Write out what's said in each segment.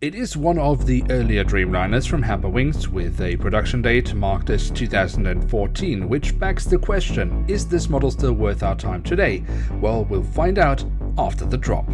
It is one of the earlier Dreamliners from Herpa Wings with a production date marked as 2014, which begs the question, is this model still worth our time today? Well, we'll find out after the drop.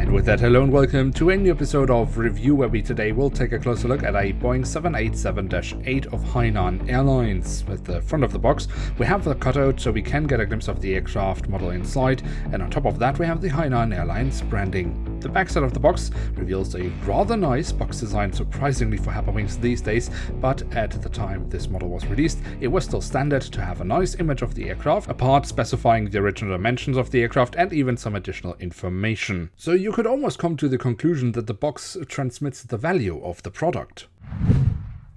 With that, hello and welcome to a new episode of Review, where we today will take a closer look at a Boeing 787-8 of Hainan Airlines. At the front of the box, we have the cutout so we can get a glimpse of the aircraft model inside, and on top of that we have the Hainan Airlines branding. The backside of the box reveals a rather nice box design, surprisingly for Herpa Wings these days, but at the time this model was released, it was still standard to have a nice image of the aircraft, a part specifying the original dimensions of the aircraft and even some additional information. So you could almost come to the conclusion that the box transmits the value of the product.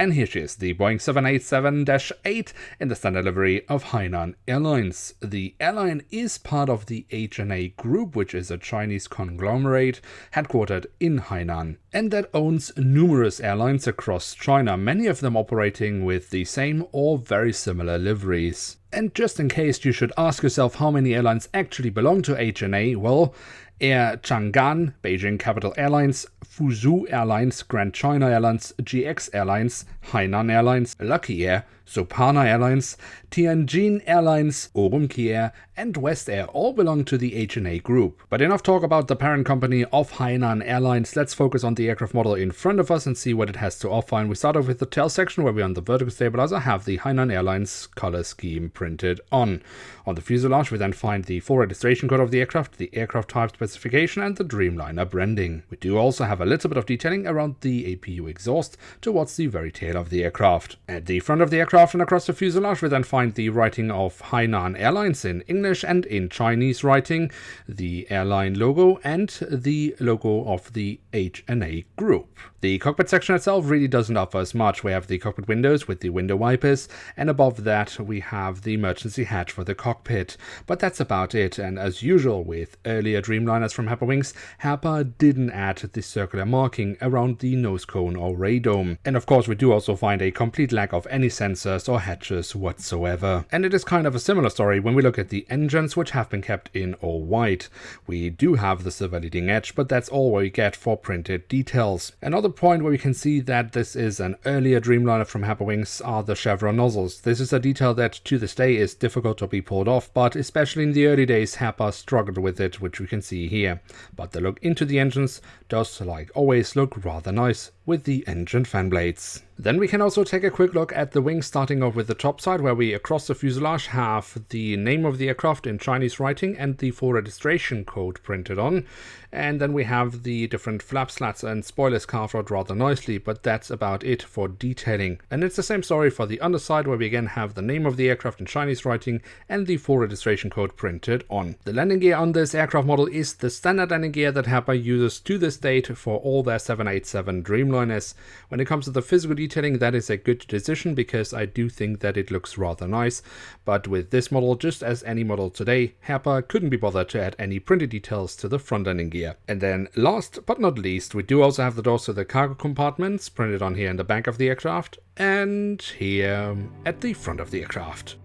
And here she is, the Boeing 787-8 in the standard livery of Hainan Airlines. The airline is part of the HNA Group, which is a Chinese conglomerate headquartered in Hainan, and that owns numerous airlines across China, many of them operating with the same or very similar liveries. And just in case you should ask yourself how many airlines actually belong to HNA, well, Air Chang'an, Beijing Capital Airlines, Fuzhou Airlines, Grand China Airlines, GX Airlines, Hainan Airlines, Lucky Air, Sopana Airlines, Tianjin Airlines, Urumqi Air, and West Air all belong to the HNA Group. But enough talk about the parent company of Hainan Airlines. Let's focus on the aircraft model in front of us and see what it has to offer. And we start off with the tail section, where we on the vertical stabilizer have the Hainan Airlines color scheme printed on. On the fuselage we then find the full registration code of the aircraft, the aircraft type specification, and the Dreamliner branding. We do also have a little bit of detailing around the APU exhaust towards the very tail of the aircraft. At the front of the aircraft and across the fuselage we then find the writing of Hainan Airlines in English and in Chinese writing, the airline logo, and the logo of the HNA Group. The cockpit section itself really doesn't offer us much. We have the cockpit windows with the window wipers, and above that we have the emergency hatch for the cockpit. But that's about it, and as usual with earlier Dreamliners from Herpa Wings, Herpa didn't add the circular marking around the nose cone or radome. And of course we do also find a complete lack of any sensors or hatches whatsoever. And it is kind of a similar story when we look at the engines, which have been kept in all white. We do have the silver leading edge, but that's all we get for printed details. Another point where we can see that this is an earlier Dreamliner from Herpa Wings are the chevron nozzles. This is a detail that to this day is difficult to be pulled off, but especially in the early days Herpa struggled with it, which we can see here. But the look into the engines does, like always, look rather nice with the engine fan blades. Then we can also take a quick look at the wings, starting off with the top side, where we across the fuselage have the name of the aircraft in Chinese writing and the full registration code printed on. And then we have the different flap slats and spoilers carved out rather nicely, but that's about it for detailing. And it's the same story for the underside, where we again have the name of the aircraft in Chinese writing and the full registration code printed on. The landing gear on this aircraft model is the standard landing gear that Herpa uses to this date for all their 787 Dreamliners. When it comes to the physical detailing, that is a good decision, because I do think that it looks rather nice. But with this model, just as any model today, Herpa couldn't be bothered to add any printed details to the front landing gear. And then last but not least, we do also have the doors to the cargo compartments printed on here in the back of the aircraft and here at the front of the aircraft.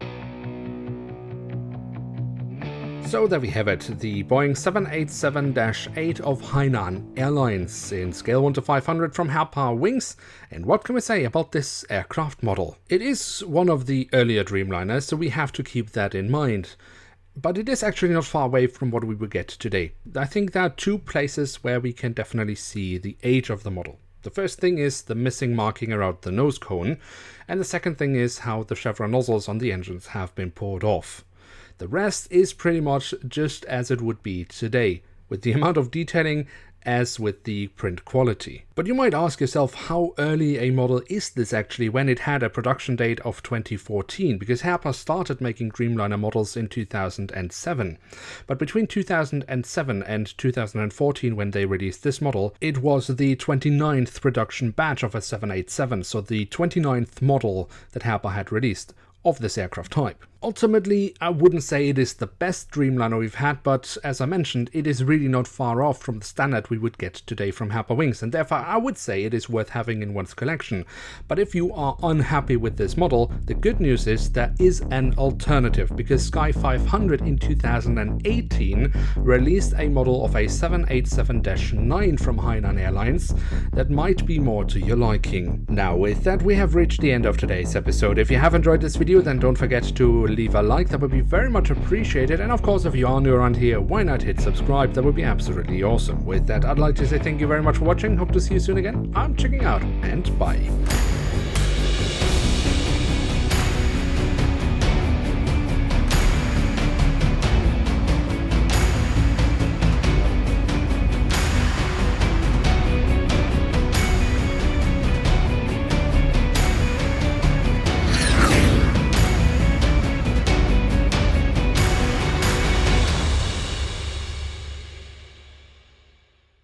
So there we have it, the Boeing 787-8 of Hainan Airlines in scale 1 to 500 from Herpa Wings. And what can we say about this aircraft model? It is one of the earlier Dreamliners, so we have to keep that in mind. But it is actually not far away from what we will get today. I think there are two places where we can definitely see the age of the model. The first thing is the missing marking around the nose cone, and the second thing is how the chevron nozzles on the engines have been poured off. The rest is pretty much just as it would be today, with the amount of detailing as with the print quality. But you might ask yourself, how early a model is this actually, when it had a production date of 2014, because Herpa started making Dreamliner models in 2007. But between 2007 and 2014, when they released this model, it was the 29th production batch of a 787, so the 29th model that Herpa had released. of this aircraft type. Ultimately, I wouldn't say it is the best Dreamliner we've had, but as I mentioned, it is really not far off from the standard we would get today from Herpa Wings, and therefore I would say it is worth having in one's collection. But if you are unhappy with this model, the good news is there is an alternative, because Sky 500 in 2018 released a model of a 787-9 from Hainan Airlines that might be more to your liking. Now with that, we have reached the end of today's episode. If you have enjoyed this video, then don't forget to leave a like, that would be very much appreciated, and of course if you are new around here, why not hit subscribe, that would be absolutely awesome. With that, I'd like to say thank you very much for watching, hope to see you soon again, I'm checking out, and bye.